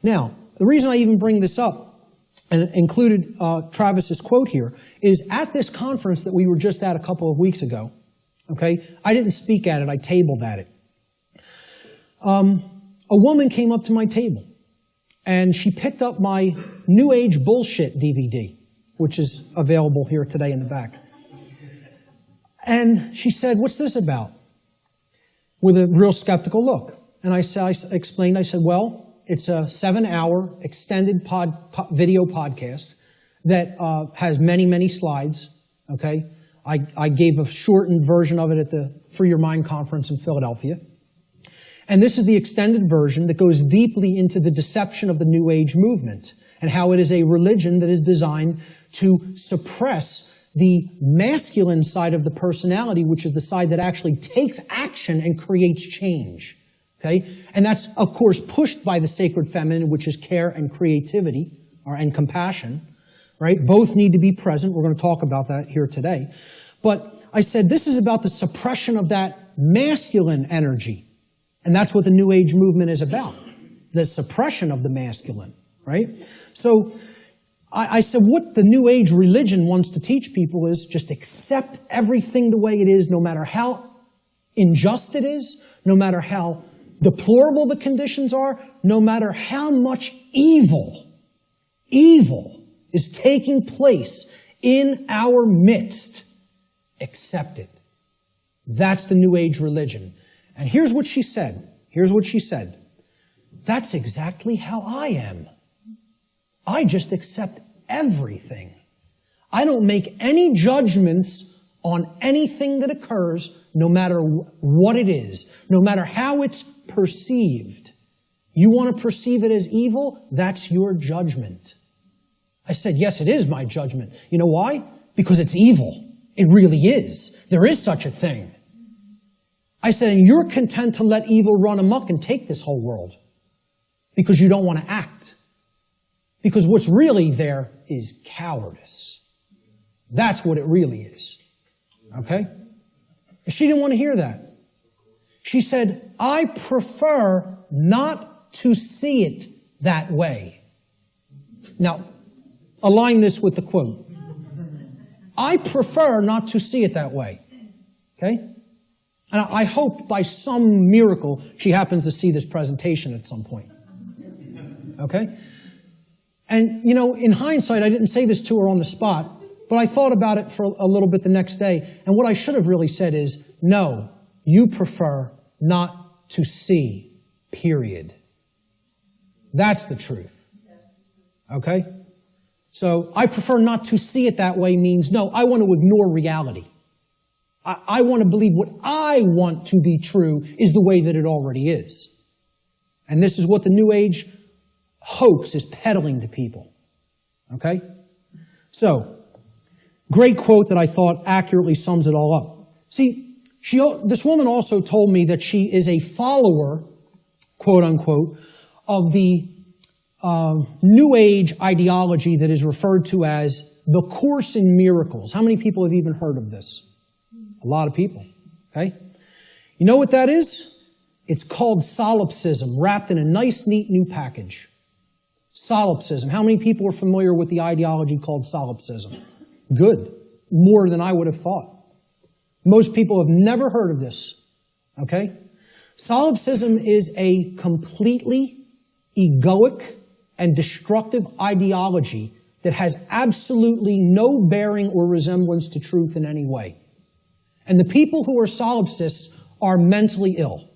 Now, the reason I even bring this up, and included Travis's quote here, is at this conference that we were just at a couple of weeks ago, okay, I didn't speak at it, I tabled at it. A woman came up to my table, and she picked up my New Age Bullshit DVD, which is available here today in the back. And she said, "What's this about?" With a real skeptical look. And I explained, I said, well, it's a 7-hour extended video podcast that has many, many slides, okay? I gave a shortened version of it at the Free Your Mind conference in Philadelphia. And this is the extended version that goes deeply into the deception of the New Age movement and how it is a religion that is designed to suppress the masculine side of the personality, which is the side that actually takes action and creates change. Okay? And that's, of course, pushed by the sacred feminine, which is care and creativity, and compassion. Right? Both need to be present. We're going to talk about that here today. But I said this is about the suppression of that masculine energy. And that's what the New Age movement is about. The suppression of the masculine. Right? So I said what the New Age religion wants to teach people is just accept everything the way it is, no matter how unjust it is, no matter how deplorable the conditions are, no matter how much evil is taking place in our midst, accept it. That's the New Age religion. And here's what she said. That's exactly how I am. I just accept everything. I don't make any judgments on anything that occurs, no matter what it is, no matter how it's perceived. You want to perceive it as evil? That's your judgment. I said, yes, it is my judgment. You know why? Because it's evil. It really is. There is such a thing. I said, and you're content to let evil run amok and take this whole world because you don't want to act. Because what's really there is cowardice. That's what it really is. Okay? She didn't want to hear that. She said, I prefer not to see it that way. Now, align this with the quote. I prefer not to see it that way. Okay? And I hope by some miracle she happens to see this presentation at some point. Okay? And, you know, in hindsight, I didn't say this to her on the spot, but I thought about it for a little bit the next day. And what I should have really said is, no, you prefer not to see, period. That's the truth. Okay? So, I prefer not to see it that way means, no, I want to ignore reality. I want to believe what I want to be true is the way that it already is. And this is what the New Age hoax is peddling to people. Okay? So, great quote that I thought accurately sums it all up. See, this woman also told me that she is a follower, quote unquote, of the New Age ideology that is referred to as the Course in Miracles. How many people have even heard of this? A lot of people. Okay? You know what that is? It's called Solipsism, wrapped in a nice, neat new package. Solipsism. How many people are familiar with the ideology called Solipsism? Good. More than I would have thought. Most people have never heard of this. Okay? Solipsism is a completely egoic and destructive ideology that has absolutely no bearing or resemblance to truth in any way. And the people who are solipsists are mentally ill.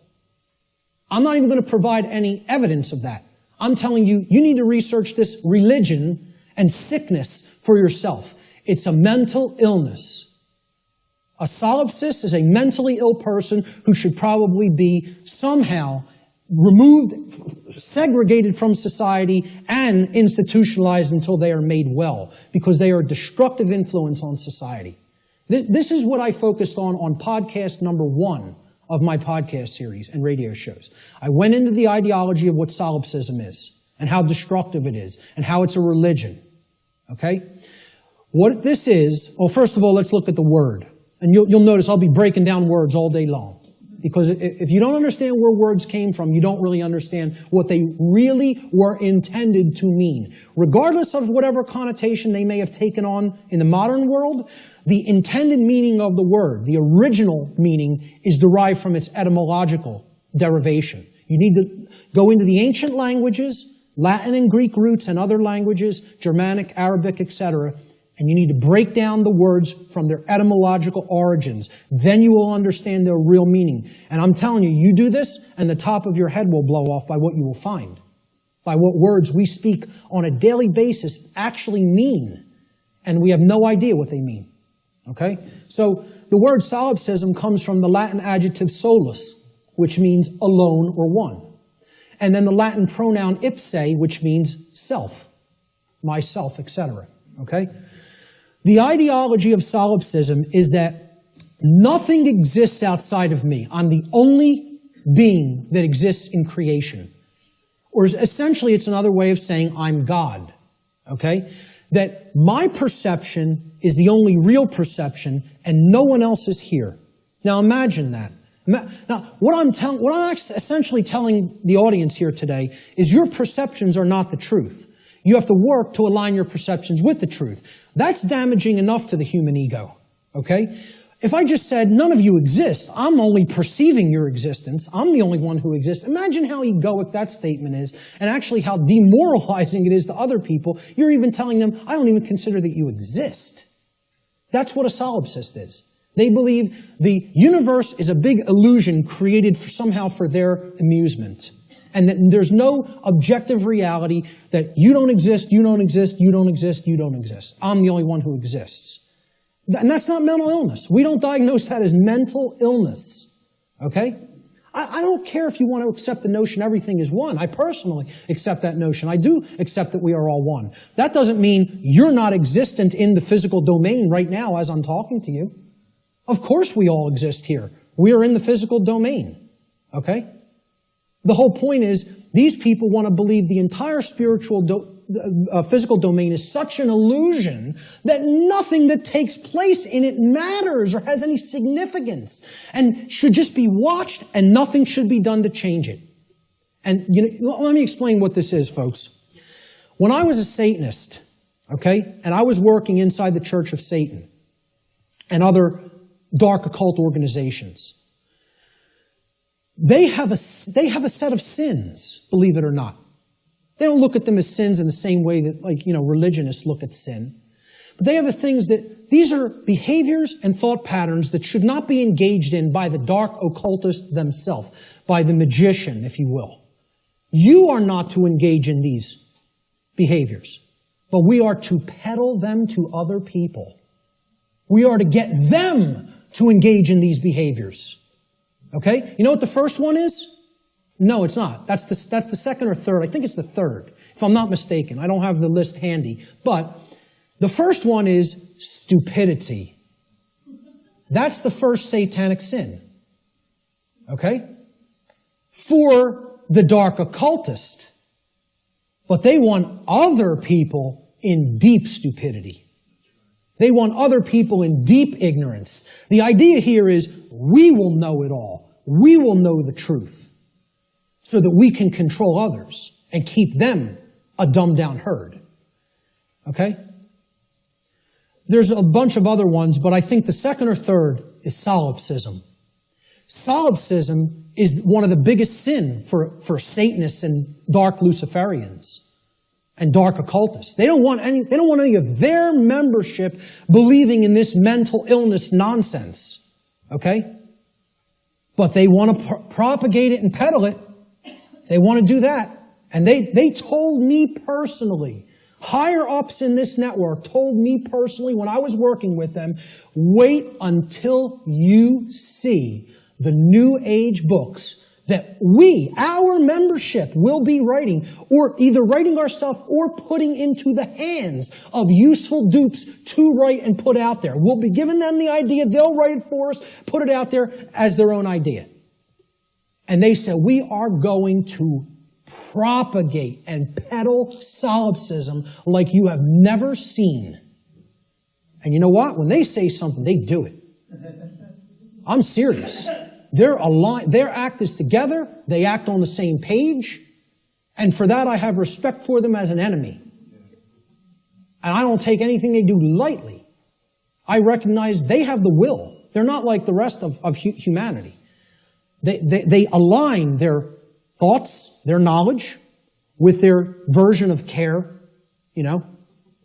I'm not even going to provide any evidence of that. I'm telling you, you need to research this religion and sickness for yourself. It's a mental illness. A solipsist is a mentally ill person who should probably be somehow removed, segregated from society, and institutionalized until they are made well, because they are a destructive influence on society. This is what I focused on podcast number 1 of my podcast series and radio shows. I went into the ideology of what solipsism is, and how destructive it is, and how it's a religion. Okay? What this is, well, first of all, let's look at the word. And you'll notice I'll be breaking down words all day long. Because if you don't understand where words came from, you don't really understand what they really were intended to mean. Regardless of whatever connotation they may have taken on in the modern world, the intended meaning of the word, the original meaning, is derived from its etymological derivation. You need to go into the ancient languages, Latin and Greek roots and other languages, Germanic, Arabic, etc., and you need to break down the words from their etymological origins. Then you will understand their real meaning. And I'm telling you, you do this, and the top of your head will blow off by what you will find, by what words we speak on a daily basis actually mean. And we have no idea what they mean. Okay? So the word solipsism comes from the Latin adjective solus, which means alone or one. And then the Latin pronoun ipse, which means self, myself, etc. Okay? The ideology of solipsism is that nothing exists outside of me. I'm the only being that exists in creation. Or essentially, it's another way of saying I'm God. Okay? That my perception is the only real perception and no one else is here. Now imagine that. Now, what I'm essentially telling the audience here today is your perceptions are not the truth. You have to work to align your perceptions with the truth. That's damaging enough to the human ego, okay? If I just said, none of you exist, I'm only perceiving your existence, I'm the only one who exists, imagine how egoic that statement is, and actually how demoralizing it is to other people. You're even telling them, I don't even consider that you exist. That's what a solipsist is. They believe the universe is a big illusion created somehow for their amusement. And that there's no objective reality that you don't exist, you don't exist, you don't exist, you don't exist. I'm the only one who exists. And that's not mental illness. We don't diagnose that as mental illness. Okay? I don't care if you want to accept the notion everything is one. I personally accept that notion. I do accept that we are all one. That doesn't mean you're not existent in the physical domain right now as I'm talking to you. Of course we all exist here. We are in the physical domain. Okay? The whole point is, these people want to believe the entire spiritual physical domain is such an illusion that nothing that takes place in it matters or has any significance and should just be watched and nothing should be done to change it. And let me explain what this is, folks. When I was a Satanist, okay, and I was working inside the Church of Satan and other dark occult organizations, they have a set of sins, believe it or not. They don't look at them as sins in the same way that, religionists look at sin. But they have the things that, these are behaviors and thought patterns that should not be engaged in by the dark occultist themselves, by the magician, if you will. You are not to engage in these behaviors, but we are to peddle them to other people. We are to get them to engage in these behaviors. Okay? You know what the first one is? No, it's not. That's the second or third. I think it's the third, if I'm not mistaken. I don't have the list handy. But the first one is stupidity. That's the first satanic sin. Okay? For the dark occultist. But they want other people in deep stupidity. They want other people in deep ignorance. The idea here is we will know it all. We will know the truth so that we can control others and keep them a dumbed-down herd. Okay? There's a bunch of other ones, but I think the second or third is solipsism. Solipsism is one of the biggest sin for Satanists and dark Luciferians and dark occultists. They don't want any of their membership believing in this mental illness nonsense. Okay? But they want to propagate it and peddle it. They want to do that. And they told me personally, higher ups in this network told me personally when I was working with them, wait until you see the New Age books that our membership, will be writing, or either writing ourselves or putting into the hands of useful dupes to write and put out there. We'll be giving them the idea, they'll write it for us, put it out there as their own idea. And they said, we are going to propagate and peddle solipsism like you have never seen. And you know what? When they say something, they do it. I'm serious. They're aligned. Their act is together. They act on the same page. And for that, I have respect for them as an enemy. And I don't take anything they do lightly. I recognize they have the will. They're not like the rest of humanity. They align their thoughts, their knowledge, with their version of care. You know,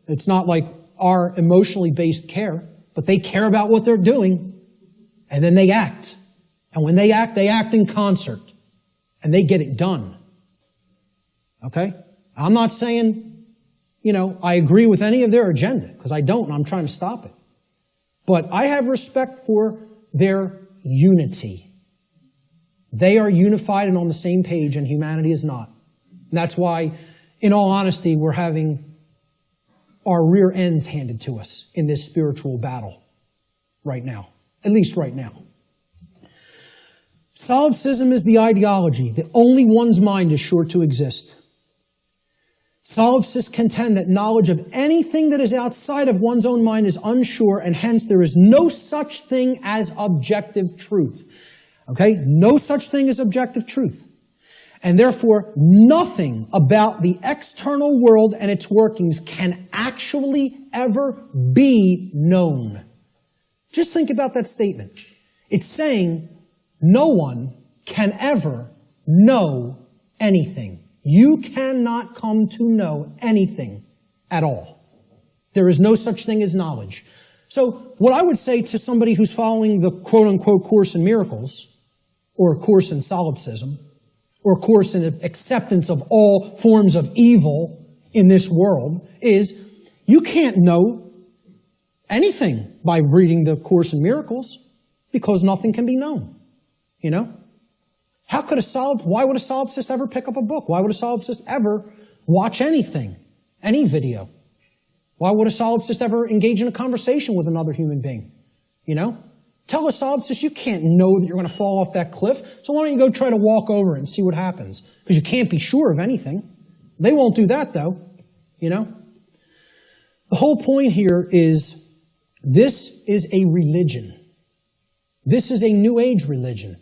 it's not like our emotionally based care, but they care about what they're doing, and then they act. And when they act in concert, and they get it done. Okay? I'm not saying, I agree with any of their agenda, because I don't, and I'm trying to stop it. But I have respect for their unity. They are unified and on the same page, and humanity is not. And that's why, in all honesty, we're having our rear ends handed to us in this spiritual battle right now. At least right now. Solipsism is the ideology that only one's mind is sure to exist. Solipsists contend that knowledge of anything that is outside of one's own mind is unsure, and hence there is no such thing as objective truth. Okay? No such thing as objective truth. And therefore, nothing about the external world and its workings can actually ever be known. Just think about that statement. It's saying no one can ever know anything. You cannot come to know anything at all. There is no such thing as knowledge. So what I would say to somebody who's following the quote-unquote Course in Miracles, or a Course in Solipsism, or a Course in acceptance of all forms of evil in this world, is you can't know anything by reading the Course in Miracles, because nothing can be known. Why would a solipsist ever pick up a book? Why would a solipsist ever watch anything, any video? Why would a solipsist ever engage in a conversation with another human being? Tell a solipsist you can't know that you're going to fall off that cliff, so why don't you go try to walk over it and see what happens? Because you can't be sure of anything. They won't do that, though. The whole point here is this is a religion. This is a New Age religion.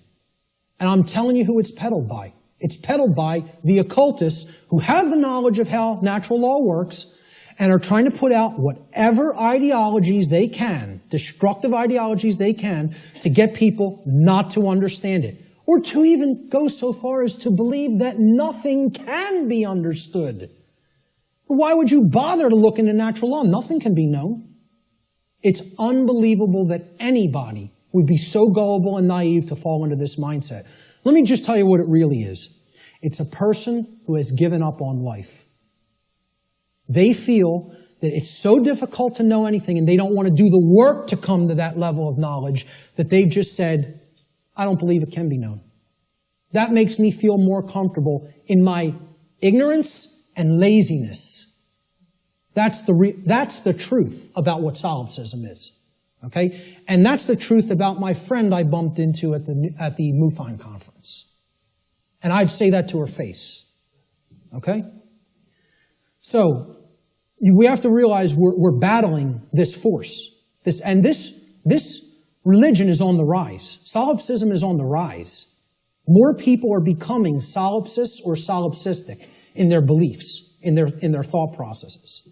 And I'm telling you who it's peddled by. It's peddled by the occultists who have the knowledge of how natural law works and are trying to put out whatever ideologies they can, destructive ideologies they can, to get people not to understand it. Or to even go so far as to believe that nothing can be understood. Why would you bother to look into natural law? Nothing can be known. It's unbelievable that anybody would be so gullible and naive to fall into this mindset. Let me just tell you what it really is. It's a person who has given up on life. They feel that it's so difficult to know anything, and they don't want to do the work to come to that level of knowledge, that they've just said, I don't believe it can be known. That makes me feel more comfortable in my ignorance and laziness. That's the truth about what solipsism is. Okay? And that's the truth about my friend I bumped into at the MUFON conference. And I'd say that to her face. Okay? So, we have to realize we're battling this force. This religion is on the rise. Solipsism is on the rise. More people are becoming solipsists or solipsistic in their beliefs, in their thought processes.